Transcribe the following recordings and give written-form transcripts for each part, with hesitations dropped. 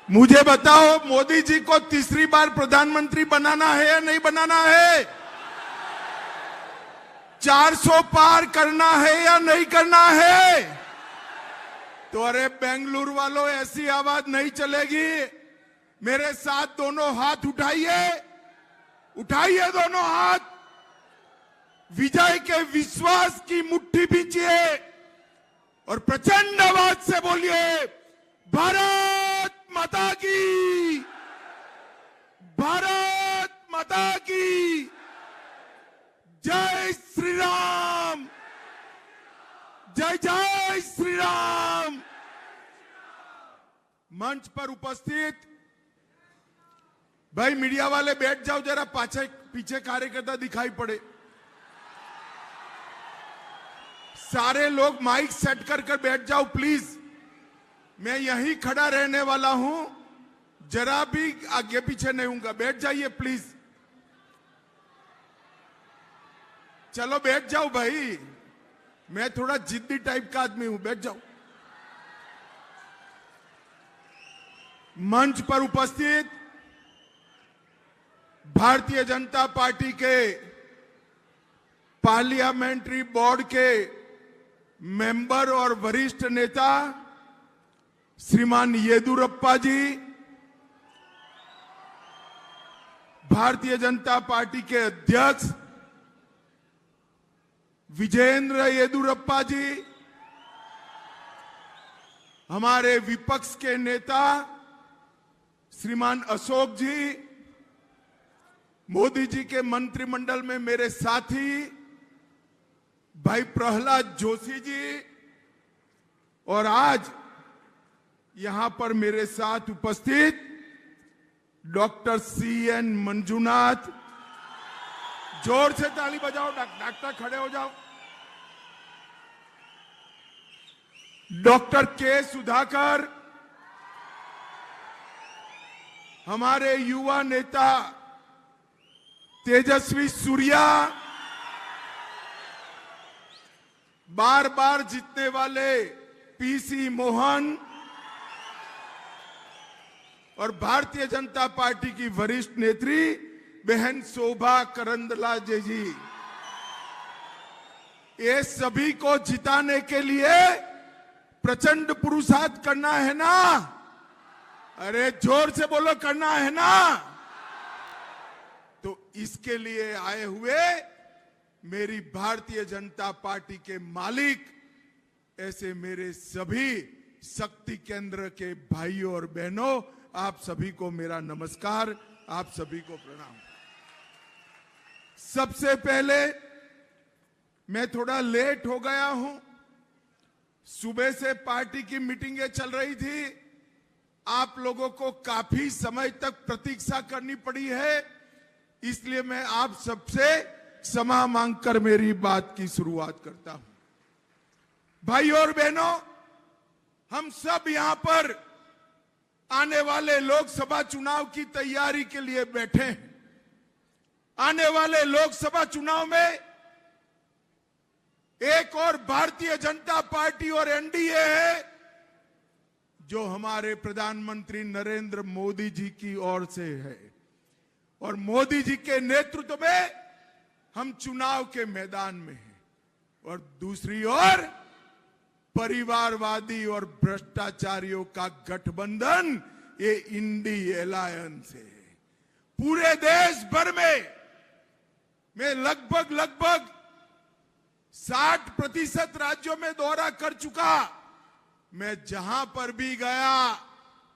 मुझे बताओ, मोदी जी को तीसरी बार प्रधानमंत्री बनाना है या नहीं बनाना है? 400 पार करना है या नहीं करना है? तो अरे बेंगलुरु वालों, ऐसी आवाज नहीं चलेगी। मेरे साथ दोनों हाथ उठाइए, उठाइए दोनों हाथ, विजय के विश्वास की मुट्ठी भींचिए और प्रचंड आवाज से बोलिए, भारत माता की, भारत माता की, जय श्री राम, जय जय श्री राम। मंच पर उपस्थित भाई मीडिया वाले बैठ जाओ जरा, पीछे कार्यकर्ता दिखाई पड़े। सारे लोग माइक सेट कर बैठ जाओ प्लीज। मैं यहीं खड़ा रहने वाला हूं, जरा भी आगे पीछे नहीं हूंगा। बैठ जाइए प्लीज, चलो बैठ जाओ भाई, मैं थोड़ा जिद्दी टाइप का आदमी हूं, बैठ जाओ। मंच पर उपस्थित भारतीय जनता पार्टी के पार्लियामेंट्री बोर्ड के मेंबर और वरिष्ठ नेता श्रीमान येदुरप्पा जी, भारतीय जनता पार्टी के अध्यक्ष विजेंद्र येदुरप्पा जी, हमारे विपक्ष के नेता श्रीमान अशोक जी, मोदी जी के मंत्रिमंडल में मेरे साथी भाई प्रहलाद जोशी जी, और आज यहां पर मेरे साथ उपस्थित डॉक्टर CN मंजुनाथ। जोर से ताली बजाओ, डॉक्टर खड़े हो जाओ। डॉक्टर K सुधाकर, हमारे युवा नेता तेजस्वी सूर्या, बार बार जीतने वाले PC मोहन, और भारतीय जनता पार्टी की वरिष्ठ नेत्री बहन शोभा करंदलाजे जी। ये सभी को जिताने के लिए प्रचंड पुरुषार्थ करना है ना? अरे जोर से बोलो, करना है ना? तो इसके लिए आए हुए मेरी भारतीय जनता पार्टी के मालिक, ऐसे मेरे सभी शक्ति केंद्र के भाइयों और बहनों, आप सभी को मेरा नमस्कार, आप सभी को प्रणाम। सबसे पहले मैं थोड़ा लेट हो गया हूं, सुबह से पार्टी की मीटिंगें चल रही थी, आप लोगों को काफी समय तक प्रतीक्षा करनी पड़ी है, इसलिए मैं आप सबसे क्षमा मांगकर मेरी बात की शुरुआत करता हूं। भाइयों और बहनों, हम सब यहां पर आने वाले लोकसभा चुनाव की तैयारी के लिए बैठे हैं। आने वाले लोकसभा चुनाव में एक और भारतीय जनता पार्टी और NDA है, जो हमारे प्रधानमंत्री नरेंद्र मोदी जी की ओर से है, और मोदी जी के नेतृत्व में हम चुनाव के मैदान में हैं। और दूसरी ओर परिवारवादी और भ्रष्टाचारियों का गठबंधन, ये इंडी अलायंस है। पूरे देश भर में मैं लगभग 60% राज्यों में दौरा कर चुका। मैं जहां पर भी गया,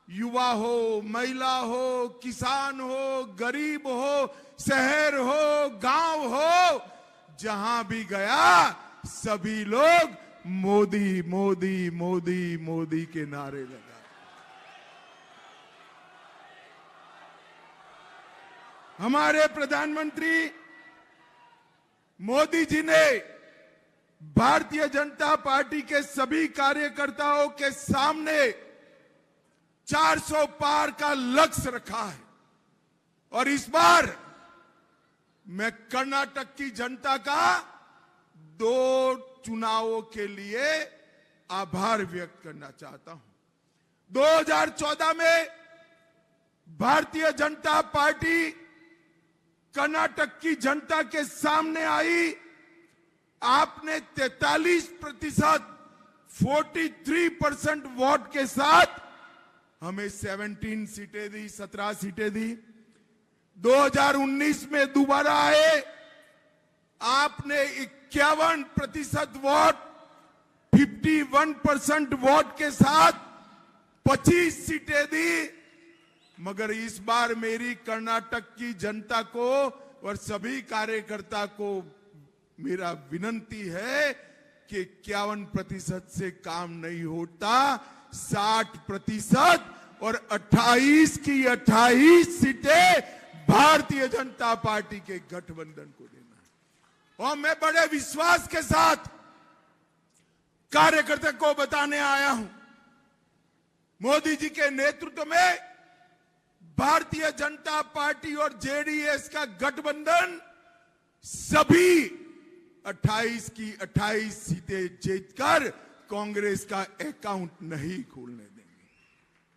युवा हो, महिला हो, किसान हो, गरीब हो, शहर हो, गांव हो, जहां भी गया सभी लोग मोदी मोदी मोदी मोदी के नारे लगा। हमारे प्रधानमंत्री मोदी जी ने भारतीय जनता पार्टी के सभी कार्यकर्ताओं के सामने 400 पार का लक्ष्य रखा है, और इस बार मैं कर्नाटक की जनता का 2 चुनावों के लिए आभार व्यक्त करना चाहता हूं। 2014 में भारतीय जनता पार्टी कर्नाटक की जनता के सामने आई। आपने 43%, 43% वोट के साथ हमें 17 सीटें दी, 17 सीटें दी। 2019 में दोबारा आए, आपने 51% वोट, 51% वोट के साथ 25 सीटें दी। मगर इस बार मेरी कर्नाटक की जनता को और सभी कार्यकर्ता को मेरा विनंती है कि 51% से काम नहीं होता, 60% और 28 की 28 सीटें भारतीय जनता पार्टी के गठबंधन को देना है। और मैं बड़े विश्वास के साथ कार्यकर्ता को बताने आया हूं, मोदी जी के नेतृत्व में भारतीय जनता पार्टी और जेडीएस का गठबंधन सभी 28 की 28 सीटें जीतकर कांग्रेस का अकाउंट नहीं खोलने देंगे।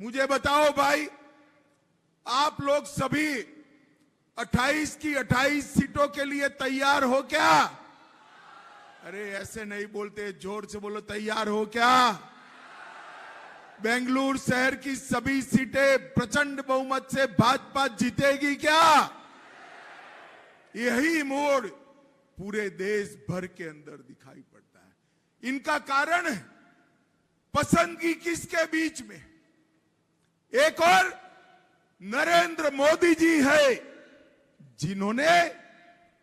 मुझे बताओ भाई, आप लोग सभी 28 की 28 सीटों के लिए तैयार हो क्या? अरे ऐसे नहीं बोलते, जोर से बोलो, तैयार हो क्या? बेंगलुरु शहर की सभी सीटें प्रचंड बहुमत से भाजपा जीतेगी क्या? यही मोड़ पूरे देश भर के अंदर दिखाई पड़ता है। इनका कारण है पसंदगी किसके बीच में? एक और नरेंद्र मोदी जी है, जिन्होंने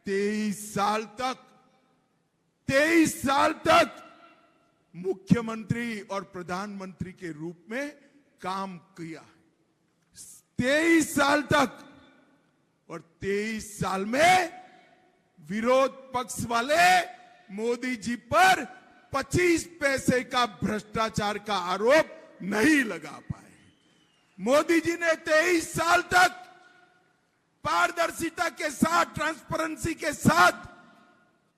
23 साल तक मुख्यमंत्री और प्रधानमंत्री के रूप में काम किया है। 23 साल तक, और 23 साल में विरोध पक्ष वाले मोदी जी पर 25 पैसे का भ्रष्टाचार का आरोप नहीं लगा पाए। मोदी जी ने 23 साल तक पारदर्शिता के साथ, ट्रांसपेरेंसी के साथ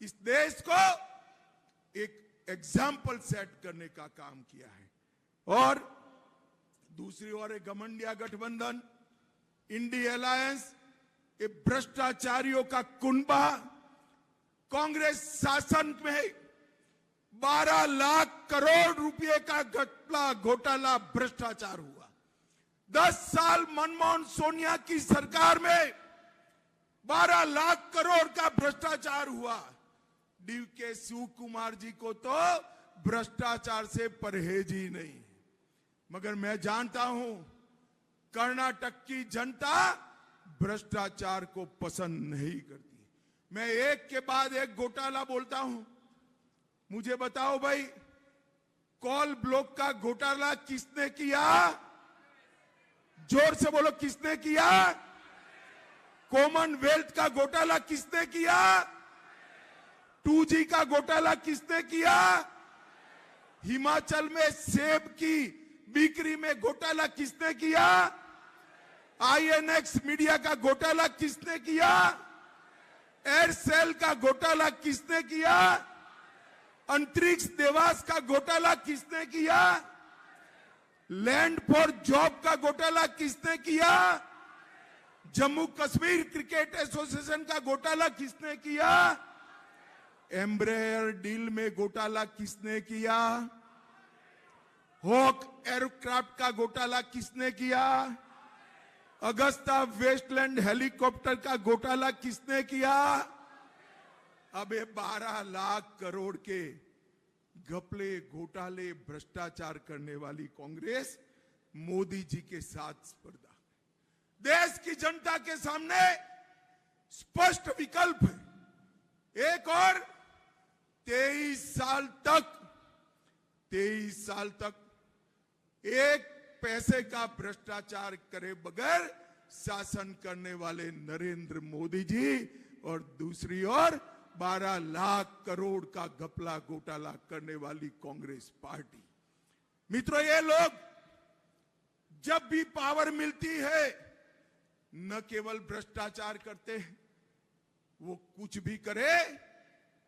इस देश को एक एग्जाम्पल सेट करने का काम किया है। और दूसरी ओर एक घमंडिया गठबंधन, इंडिया अलायंस, ये भ्रष्टाचारियों का कुनबा। कांग्रेस शासन में 12 लाख करोड़ रुपए का घोटाला भ्रष्टाचार हुआ। 10 साल मनमोहन सोनिया की सरकार में 12 लाख करोड़ का भ्रष्टाचार हुआ। डीके शिव कुमार जी को तो भ्रष्टाचार से परहेज ही नहीं। मगर मैं जानता हूं कर्नाटक की जनता भ्रष्टाचार को पसंद नहीं करती। मैं एक के बाद एक घोटाला बोलता हूं। मुझे बताओ भाई, कोल ब्लॉक का घोटाला किसने किया? जोर से बोलो, किसने किया? कॉमनवेल्थ का घोटाला किसने किया? 2G का घोटाला किसने किया? हिमाचल में सेब की बिक्री में घोटाला किसने किया? INX मीडिया का घोटाला किसने किया? एयरसेल का घोटाला किसने किया? अंतरिक्ष देवास का घोटाला किसने किया? लैंड फॉर जॉब का घोटाला किसने किया? जम्मू कश्मीर क्रिकेट एसोसिएशन का घोटाला किसने किया? एम्ब्रेयर डील में घोटाला किसने किया? हॉक एयरक्राफ्ट का घोटाला किसने किया? अगस्ता वेस्टलैंड हेलीकॉप्टर का घोटाला किसने किया? अब ये 12 लाख करोड़ के घपले, घोटाले, भ्रष्टाचार करने वाली कांग्रेस मोदी जी के साथ स्पर्धा। देश की जनता के सामने स्पष्ट विकल्प है। एक और 23 साल तक एक पैसे का भ्रष्टाचार करे बगैर शासन करने वाले नरेंद्र मोदी जी, और दूसरी ओर 12 लाख करोड़ का घपला घोटाला करने वाली कांग्रेस पार्टी। मित्रों, ये लोग जब भी पावर मिलती है न केवल भ्रष्टाचार करते हैं, वो कुछ भी करे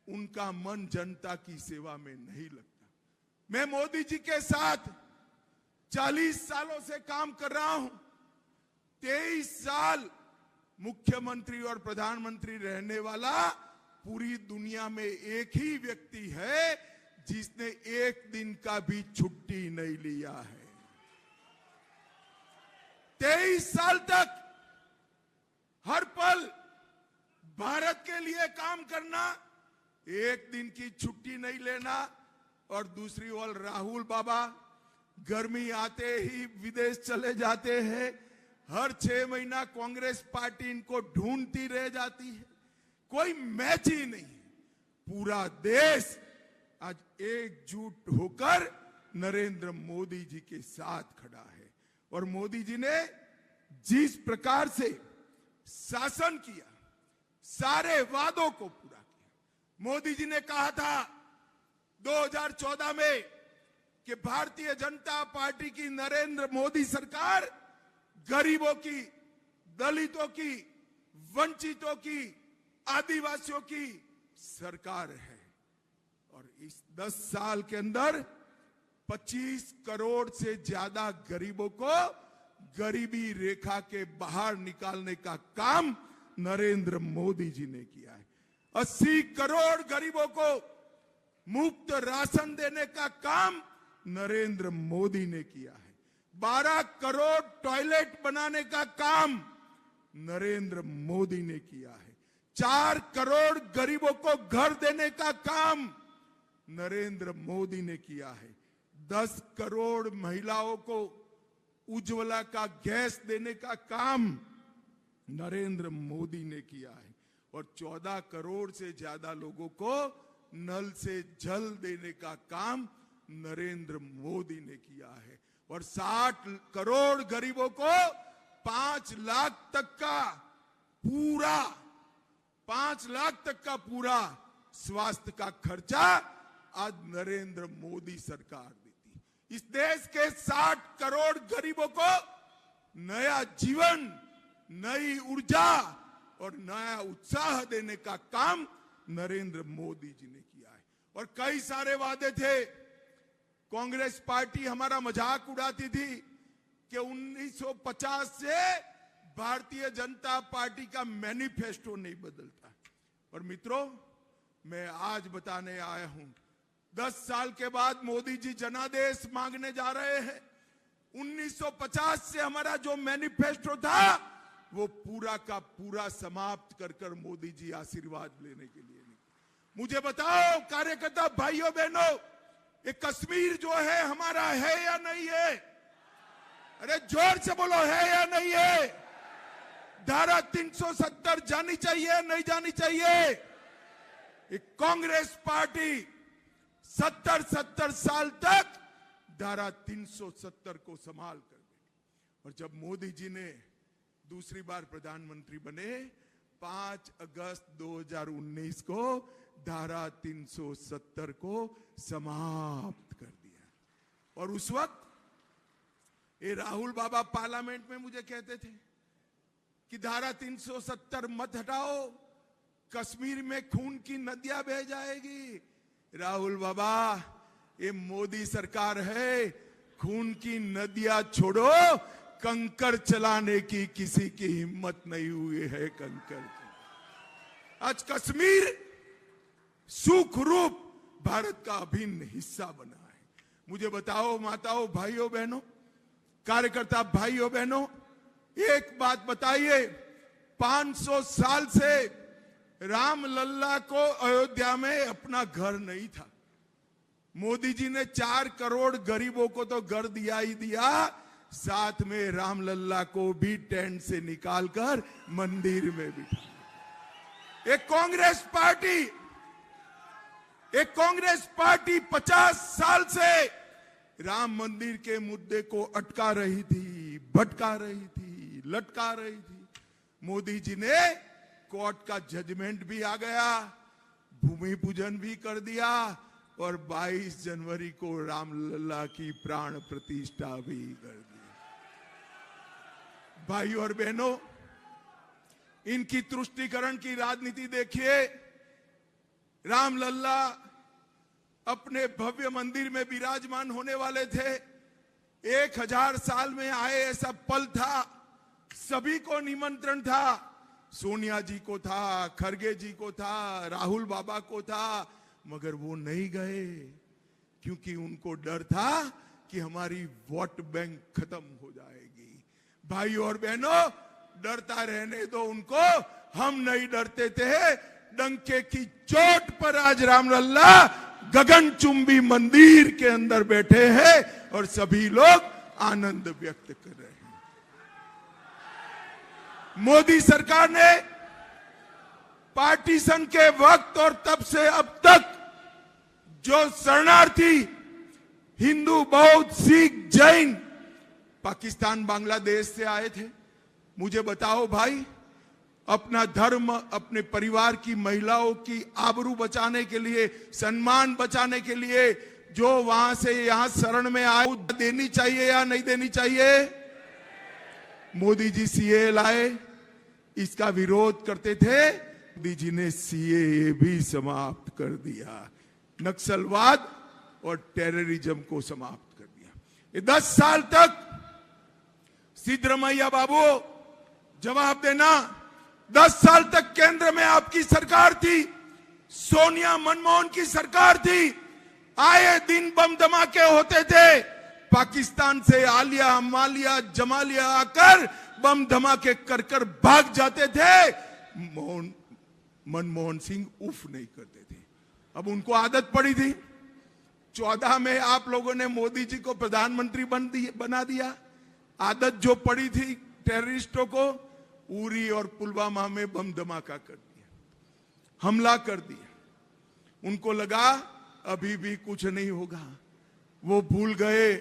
उनका मन जनता की सेवा में नहीं लगता। मैं मोदी जी के साथ 40 सालों से काम कर रहा हूं। 23 साल मुख्यमंत्री और प्रधानमंत्री रहने वाला पूरी दुनिया में एक ही व्यक्ति है जिसने एक दिन का भी छुट्टी नहीं लिया है। 23 साल तक हर पल भारत के लिए काम करना, एक दिन की छुट्टी नहीं लेना। और दूसरी ओर राहुल बाबा गर्मी आते ही विदेश चले जाते हैं। हर 6 महीना कांग्रेस पार्टी इनको ढूंढती रह जाती है, कोई मैच ही नहीं। पूरा देश आज एकजुट होकर नरेंद्र मोदी जी के साथ खड़ा है। और मोदी जी ने जिस प्रकार से शासन किया, सारे वादों को पूरा किया। मोदी जी ने कहा था 2014 में कि भारतीय जनता पार्टी की नरेंद्र मोदी सरकार गरीबों की, दलितों की, वंचितों की, आदिवासियों की सरकार है। और इस 10 साल के अंदर 25 करोड़ से ज्यादा गरीबों को गरीबी रेखा के बाहर निकालने का काम नरेंद्र मोदी जी ने किया है। 80 करोड़ गरीबों को मुफ्त राशन देने का काम नरेंद्र मोदी ने किया है। 12 करोड़ टॉयलेट बनाने का काम नरेंद्र मोदी ने किया है। 4 करोड़ गरीबों को घर देने का काम नरेंद्र मोदी ने किया है। 10 करोड़ महिलाओं को उज्ज्वला का गैस देने का काम नरेंद्र मोदी ने किया है। और 14 करोड़ से ज्यादा लोगों को नल से जल देने का काम नरेंद्र मोदी ने किया है। और 60 करोड़ गरीबों को 5 लाख तक का पूरा स्वास्थ्य का खर्चा आज नरेंद्र मोदी सरकार देती। इस देश के 60 करोड़ गरीबों को नया जीवन, नई ऊर्जा और नया उत्साह देने का काम नरेंद्र मोदी जी ने किया है। और कई सारे वादे थे। कांग्रेस पार्टी हमारा मजाक उड़ाती थी कि 1950 से भारतीय जनता पार्टी का मैनिफेस्टो नहीं बदलता। और मित्रों, मैं आज बताने आया हूं, 10 साल के बाद मोदी जी जनादेश मांगने जा रहे हैं। 1950 से हमारा जो मैनिफेस्टो था वो पूरा का पूरा समाप्त कर मोदी जी आशीर्वाद लेने के लिए निकले। मुझे बताओ कार्यकर्ता भाइयों बहनों, ये कश्मीर जो है हमारा है या नहीं है? अरे जोर से बोलो, है या नहीं है? धारा 370 जानी चाहिए, नहीं जानी चाहिए? एक कांग्रेस पार्टी 70 साल तक धारा 370 को संभाल कर गई। और जब मोदी जी ने दूसरी बार प्रधानमंत्री बने 5 अगस्त 2019 को धारा 370 को समाप्त कर दिया। और उस वक्त ये राहुल बाबा पार्लियामेंट में मुझे कहते थे कि धारा 370 मत हटाओ, कश्मीर में खून की नदियां बह जाएगी। राहुल बाबा, ये मोदी सरकार है, खून की नदियां छोड़ो, कंकर चलाने की किसी की हिम्मत नहीं हुई है। कंकर की आज कश्मीर सुखरूप भारत का अभिन्न हिस्सा बना है। मुझे बताओ माताओं, भाइयों बहनों, कार्यकर्ता भाइयों बहनों, एक बात बताइए, 500 साल से रामलल्ला को अयोध्या में अपना घर नहीं था। मोदी जी ने 4 करोड़ गरीबों को तो घर दिया ही दिया, साथ में रामलल्ला को भी टेंट से निकालकर मंदिर में बिठा। एक कांग्रेस पार्टी 50 साल से राम मंदिर के मुद्दे को अटका रही थी, भटका रही थी, लटका रही थी। मोदी जी ने कोर्ट का जजमेंट भी आ गया, भूमि पूजन भी कर दिया और 22 जनवरी को रामलला की प्राण प्रतिष्ठा भी कर दी। भाइयों और बहनों, इनकी तुष्टीकरण की राजनीति देखिए। रामलला अपने भव्य मंदिर में विराजमान होने वाले थे। 1000 साल में आए ऐसा पल था सभी को निमंत्रण था, सोनिया जी को था, खरगे जी को था, राहुल बाबा को था, मगर वो नहीं गए क्योंकि उनको डर था कि हमारी वोट बैंक खत्म हो जाएगी। भाई और बहनों, डरता रहने दो उनको, हम नहीं डरते थे। डंके की चोट पर आज रामलल्ला गगनचुंबी मंदिर के अंदर बैठे हैं और सभी लोग आनंद व्यक्त कर रहे हैं। मोदी सरकार ने पार्टीशन के वक्त और तब से अब तक जो शरणार्थी हिंदू, बौद्ध, सिख, जैन पाकिस्तान, बांग्लादेश से आए थे, मुझे बताओ भाई, अपना धर्म, अपने परिवार की महिलाओं की आबरू बचाने के लिए, सम्मान बचाने के लिए जो वहां से यहां शरण में आए, देनी चाहिए या नहीं देनी चाहिए? मोदी जी सीए लाए, इसका विरोध करते थे, मोदी जी ने सीए भी समाप्त कर दिया, नक्सलवाद और टेररिज्म को समाप्त कर दिया। ये 10 साल तक सिद्धरमैया बाबू जवाब देना, 10 साल तक केंद्र में आपकी सरकार थी, सोनिया मनमोहन की सरकार थी, आए दिन बम धमाके होते थे, पाकिस्तान से आलिया, मालिया, जमालिया आकर बम धमाके कर कर भाग जाते थे। मनमोहन सिंह उफ नहीं करते थे, अब उनको आदत पड़ी थी। 14 में आप लोगों ने मोदी जी को प्रधानमंत्री बना दिया, आदत जो पड़ी थी टेररिस्टों को, उरी और पुलवामा में बम धमाका कर दिया, हमला कर दिया। उनको लगा अभी भी कुछ नहीं होगा, वो भूल गए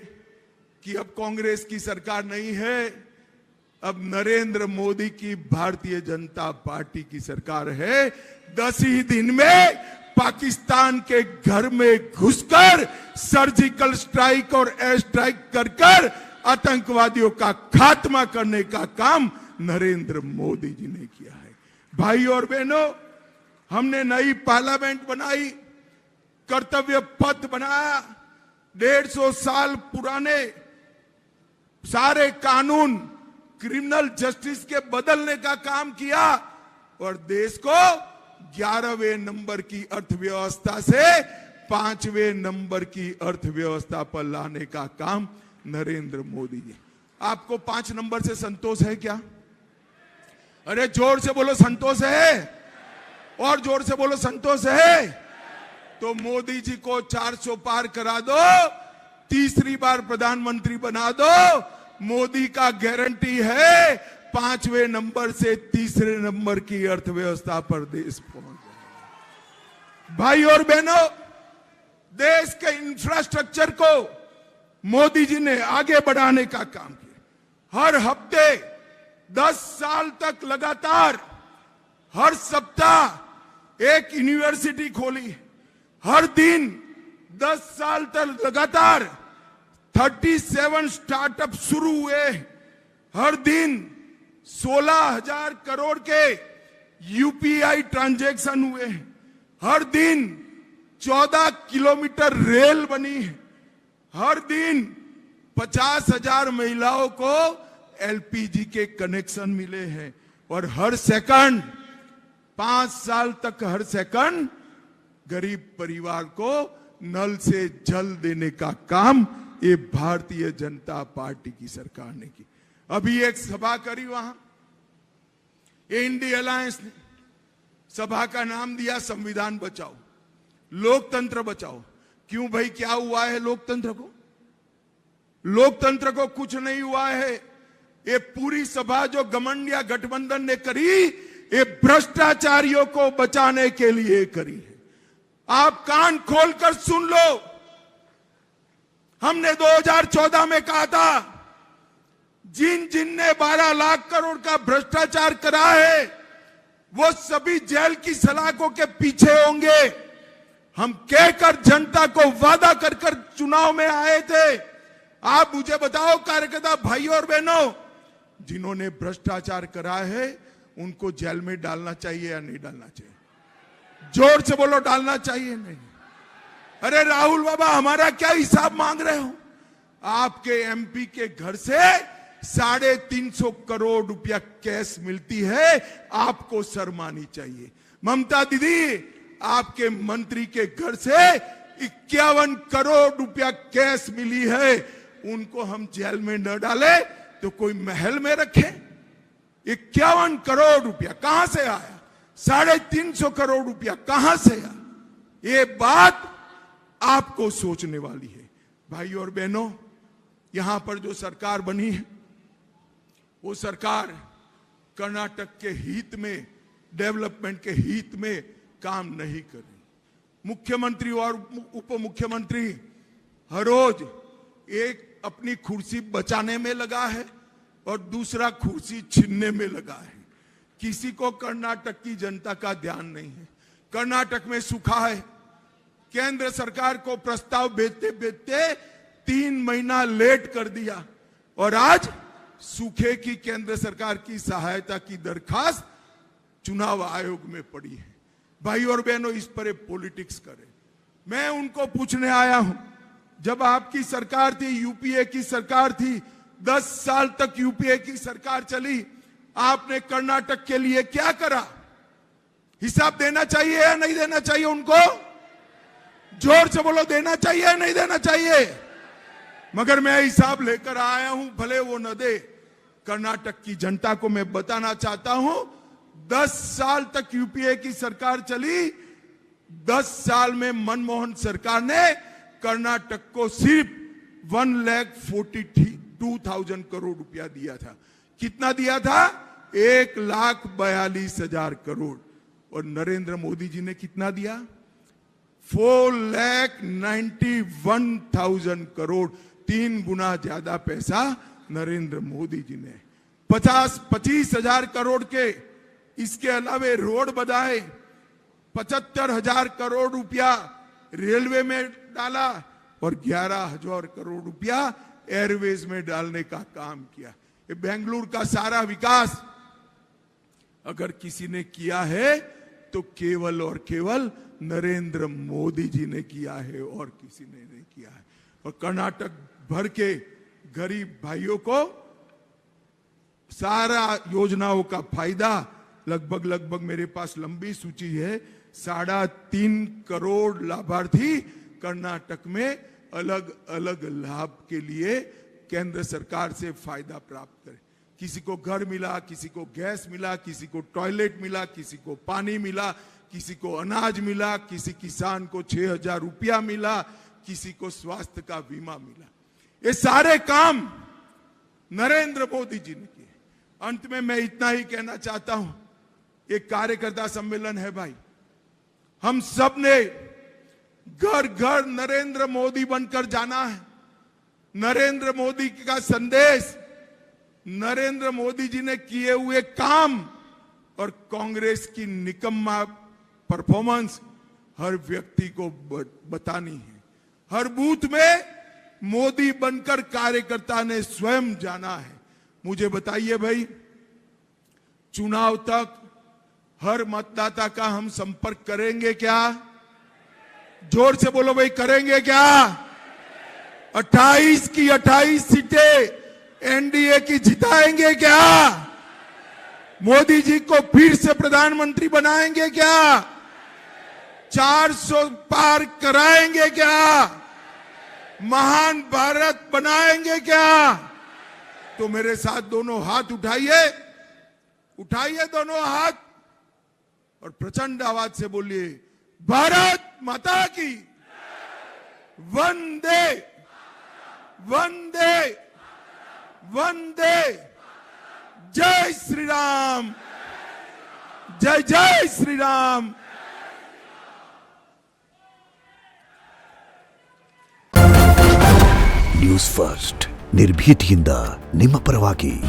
कि अब कांग्रेस की सरकार नहीं है, अब नरेंद्र मोदी की भारतीय जनता पार्टी की सरकार है। 10 ही दिन में पाकिस्तान के घर में घुसकर सर्जिकल स्ट्राइक और एयर स्ट्राइक कर कर आतंकवादियों का खात्मा करने का काम नरेंद्र मोदी जी ने किया है। भाई और बहनों, हमने नई पार्लियामेंट बनाई, कर्तव्य पथ बनाया, 150 साल पुराने सारे कानून क्रिमिनल जस्टिस के बदलने का काम किया और देश को 11वें नंबर की अर्थव्यवस्था से 5वें नंबर की अर्थव्यवस्था पर लाने का काम नरेंद्र मोदी जी। आपको 5 नंबर से संतोष है क्या? अरे जोर से बोलो संतोष है, और जोर से बोलो संतोष है। तो मोदी जी को 400 पार करा दो, तीसरी बार प्रधानमंत्री बना दो। मोदी का गारंटी है 5वें नंबर से तीसरे नंबर की अर्थव्यवस्था पर देश पहुंच जाएगा। भाई और बहनों, देश के इंफ्रास्ट्रक्चर को मोदी जी ने आगे बढ़ाने का काम किया। हर हफ्ते 10 साल तक लगातार हर सप्ताह एक यूनिवर्सिटी खोली, हर दिन 10 साल तक लगातार 37 स्टार्टअप शुरू हुए, हर दिन 16,000 करोड़ के यूपीआई ट्रांजैक्शन हुए, हर दिन 14 किलोमीटर रेल बनी, हर दिन 50,000 महिलाओं को एलपीजी के कनेक्शन मिले हैं, और हर सेकंड 5 साल तक हर सेकंड गरीब परिवार को नल से जल देने का काम ये भारतीय जनता पार्टी की सरकार ने की। अभी एक सभा करी वहां, इंडिया अलायंस ने सभा का नाम दिया संविधान बचाओ, लोकतंत्र बचाओ। क्यों भाई, क्या हुआ है लोकतंत्र को? लोकतंत्र को कुछ नहीं हुआ है। ये पूरी सभा जो घमंडिया गठबंधन ने करी, ये भ्रष्टाचारियों को बचाने के लिए करी है। आप कान खोलकर सुन लो, हमने 2014 में कहा था, जिन जिनने 12 लाख करोड़ का भ्रष्टाचार करा है वो सभी जेल की सलाखों के पीछे होंगे। हम कहकर जनता को वादा कर कर चुनाव में आए थे। आप मुझे बताओ कार्यकर्ता भाई और बहनों, जिन्होंने भ्रष्टाचार करा है उनको जेल में डालना चाहिए या नहीं डालना चाहिए? जोर से बोलो, डालना चाहिए नहीं? अरे राहुल बाबा, हमारा क्या हिसाब मांग रहे हो? आपके एमपी के घर से 350 करोड़ रुपया कैश मिलती है, आपको शर्म आनी चाहिए। ममता दीदी, आपके मंत्री के घर से 51 करोड़ रुपया कैश मिली है, उनको हम जेल में न डाले तो कोई महल में रखे। 51 करोड़ रुपया कहां से आया? 350 करोड़ रुपया कहां से आया? ये बात आपको सोचने वाली है। भाई और बहनों, यहां पर जो सरकार बनी है, वो सरकार कर्नाटक के हित में, डेवलपमेंट के हित में काम नहीं कर रही। मुख्यमंत्री और उप मुख्यमंत्री हर रोज एक अपनी कुर्सी बचाने में लगा है और दूसरा कुर्सी छीनने में लगा है। किसी को कर्नाटक की जनता का ध्यान नहीं है। कर्नाटक में सूखा है। केंद्र सरकार को प्रस्ताव भेजते भेजते 3 महीना लेट कर दिया और आज सूखे की केंद्र सरकार की सहायता की दरखास्त चुनाव आयोग में पड़ी है। भाई और बहनों, इस पर पॉलिटिक्स करें। मैं उनको पूछने आया हूं, जब आपकी सरकार थी, यूपीए की सरकार थी, 10 साल तक यूपीए की सरकार चली, आपने कर्नाटक के लिए क्या करा? हिसाब देना चाहिए या नहीं देना चाहिए उनको? जोर से बोलो, देना चाहिए या नहीं देना चाहिए? मगर मैं हिसाब लेकर आया हूं, भले वो न दे। कर्नाटक की जनता को मैं बताना चाहता हूं, 10 साल तक यूपीए की सरकार चली। 10 साल में मनमोहन सरकार ने कर्नाटक को सिर्फ 1,42,000 करोड़ रुपया दिया था। कितना दिया था? 1,42,000 करोड़। और नरेंद्र मोदी जी ने कितना दिया? 4,91,000 करोड़। 3 गुना ज्यादा पैसा नरेंद्र मोदी जी ने। 25,000 करोड़ के इसके अलावे रोड बनाए, 75,000 करोड़ रुपया रेलवे में डाला और 11,000 करोड़ रुपया एयरवेज में डालने का काम किया। ये बेंगलुरु का सारा विकास अगर किसी ने किया है तो केवल और केवल नरेंद्र मोदी जी ने किया है और किसी ने नहीं किया है। और कर्नाटक भर के गरीब भाइयों को सारा योजनाओं का फायदा लगभग मेरे पास लंबी सूची है, 3.5 करोड़ लाभार्थी कर्नाटक में अलग अलग लाभ के लिए केंद्र सरकार से फायदा प्राप्त करें। किसी को घर मिला, किसी को गैस मिला, किसी को टॉयलेट मिला, किसी को पानी मिला, किसी को अनाज मिला, किसी किसान को 6,000 रुपया मिला, किसी को स्वास्थ्य का बीमा मिला। ये सारे काम नरेंद्र मोदी जी ने किए। अंत में मैं इतना ही कहना चाहता हूं, एक कार्यकर्ता सम्मेलन है भाई, हम सब ने घर घर नरेंद्र मोदी बनकर जाना है। नरेंद्र मोदी का संदेश, नरेंद्र मोदी जी ने किए हुए काम और कांग्रेस की निकम्मा परफॉर्मेंस हर व्यक्ति को बतानी है। हर बूथ में मोदी बनकर कार्यकर्ता ने स्वयं जाना है। मुझे बताइए भाई, चुनाव तक हर मतदाता का हम संपर्क करेंगे क्या? जोर से बोलो भाई, करेंगे क्या? 28 की 28 सीटें एनडीए की जिताएंगे क्या? मोदी जी को फिर से प्रधानमंत्री बनाएंगे क्या? 400 पार कराएंगे क्या? महान भारत बनाएंगे क्या? तो मेरे साथ दोनों हाथ उठाइए, उठाइए दोनों हाथ और प्रचंड आवाज से बोलिए, भारत माता की वंदे वंदे वंदे। जय श्री राम, जय जय श्री राम। ನ್ಯೂಸ್ ಫಸ್ಟ್ ನಿರ್ಭೀತಿಯಿಂದ ನಿಮ್ಮ ಪರವಾಗಿ।